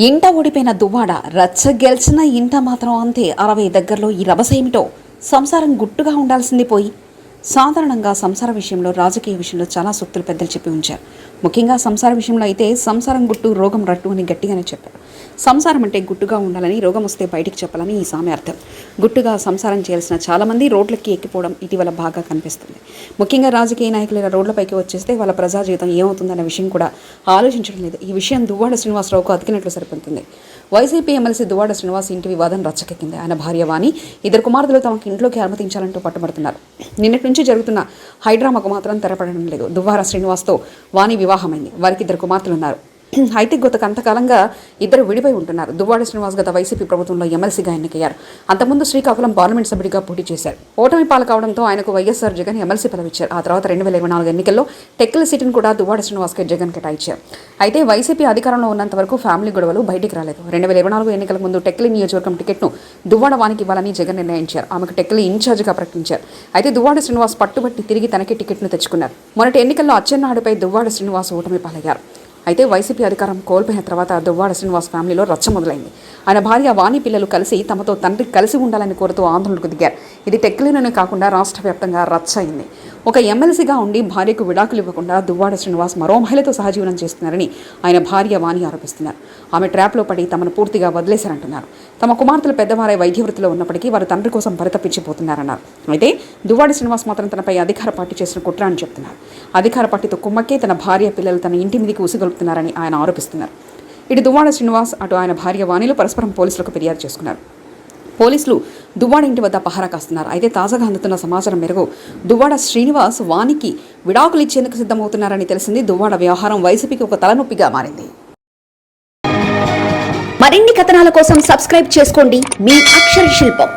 ఇంట ఓడిపోయిన దువ్వాడ రచ్చ గెలిచిన ఇంట మాత్రం అంతే 60 దగ్గరలో ఈ రభసేమిటో సంసారం గుట్టుగా ఉండాల్సింది పోయి సాధారణంగా సంసార విషయంలో రాజకీయ విషయంలో చాలా సూక్తులు పెద్దలు చెప్పి ఉంచారు. ముఖ్యంగా సంసార విషయంలో అయితే సంసారం గుట్టు రోగం రట్టు అని గట్టిగానే చెప్పారు. సంసారం అంటే గుట్టుగా ఉండాలని, రోగం వస్తే బయటికి చెప్పాలని ఈ సామెర్థం. గుట్టుగా సంసారం చేయాల్సిన చాలామంది రోడ్లకి ఎక్కిపోవడం ఇటీవల బాగా కనిపిస్తుంది. ముఖ్యంగా రాజకీయ నాయకులు ఇలా రోడ్లపైకి వచ్చేస్తే వాళ్ళ ప్రజా జీవితం ఏమవుతుందన్న విషయం కూడా ఆలోచించడం లేదు. ఈ విషయం దువ్వాడ శ్రీనివాసరావుకు అతికినట్లు సరిపోతుంది. వైసీపీ ఎమ్మెల్సీ దువ్వాడ శ్రీనివాస్ ఇంటి వివాదం రచ్చకెక్కింది. ఆయన భార్య వాణి, 2 కుమార్తెలు తమకు ఇంట్లోకి అనుమతించాలంటూ పట్టుబడుతున్నారు. నిన్నటి నుంచి జరుగుతున్న హైడ్రామాకు మాత్రం తెరపడడం లేదు. దువ్వాడ శ్రీనివాస్తో వాణి వివాహమైంది. వారికి 2 కుమార్తెలు ఉన్నారు. అయితే గత కొంతకాలంగా ఇద్దరు విడిపోయి ఉంటున్నారు. దువ్వాడ శ్రీనివాస్ గత వైసీపీ ప్రభుత్వంలో ఎమ్మెల్సీగా ఎన్నికయ్యారు. అంతకుముందు శ్రీకాకుళం పార్లమెంట్ సభ్యుడిగా పోటీ చేశారు. ఓటమి పాలు కావడంతో ఆయనకు వైఎస్ఆర్ జగన్ ఎమ్మెల్సీ పదవి ఇచ్చారు. ఆ తర్వాత 2024 ఎన్నికల్లో టెక్కల సీటును కూడా దువ్వాడ శ్రీనివాస్కి జగన్ కేటాయించారు. అయితే వైసీపీ అధికారంలో ఉన్నంత వరకు ఫ్యామిలీ గొడవలు బయటికి రాలేదు. 2024 ఎన్నికల ముందు టెక్కలి నియోజకవర్గం టికెట్ను దువ్వాడ వానికి ఇవ్వాలని జగన్ నిర్ణయించారు. ఆమెకు టెక్కలి ఇన్ఛార్జిగా ప్రకటించారు. అయితే దువ్వాడ శ్రీనివాస్ పట్టుబట్టి తిరిగి తనకి టికెట్ను తెచ్చుకున్నారు. మొన్నటి ఎన్నికల్లో అచ్చెన్నాయుడుపై దువ్వాడ శ్రీనివాస్ ఓటమి పాలయ్యారు. అయితే వైసీపీ అధికారం కోల్పోయిన తర్వాత దువ్వాడ శ్రీనివాస్ ఫ్యామిలీలో రచ్చ మొదలైంది. ఆయన భార్య వాణి పిల్లలు కలిసి తమతో తండ్రి కలిసి ఉండాలని కోరుతూ ఆందోళనకు దిగారు. ఇది టెక్కలిలోనే కాకుండా రాష్ట్ర వ్యాప్తంగా రచ్చ అయింది. ఒక ఎమ్మెల్సీగా ఉండి భార్యకు విడాకులు ఇవ్వకుండా దువ్వాడ శ్రీనివాస్ మరో మహిళతో సహజీవనం చేస్తున్నారని ఆయన భార్య వాణి ఆరోపిస్తున్నారు. ఆమె ట్రాప్లో పడి తమను పూర్తిగా వదిలేశారంటున్నారు. తమ కుమార్తెలు పెద్దవారై వైద్య వృత్తిలో ఉన్నప్పటికీ వారు తండ్రి కోసం పరితపించిపోతున్నారన్నారు. అయితే దువ్వాడ శ్రీనివాస్ మాత్రం తనపై అధికార పార్టీ చేసిన కుట్ర అని చెప్తున్నారు. అధికార పార్టీతో కుమ్మక్కే తన భార్య పిల్లలు తన ఇంటి మీదకి ఉసిగొలుపుతున్నారని ఆయన ఆరోపిస్తున్నారు. ఇటు దువ్వాడ శ్రీనివాస్ అటు ఆయన భార్య వాణిలు పరస్పరం పోలీసులకు ఫిర్యాదు చేసుకున్నారు. పోలీసులు దువ్వాడ ఇంటి వద్ద పహారా కాస్తున్నారు. అయితే తాజాగా అందుతున్న సమాచారం మేరకు దువ్వాడ శ్రీనివాస్ వానికి విడాకులు ఇచ్చేందుకు సిద్ధమవుతున్నారని తెలిసింది. దువ్వాడ వ్యవహారం వైసీపీకి ఒక తలనొప్పిగా మారింది. మరిన్ని కథనాల కోసం సబ్స్క్రైబ్ చేసుకోండి మీ అక్షర శిల్పం.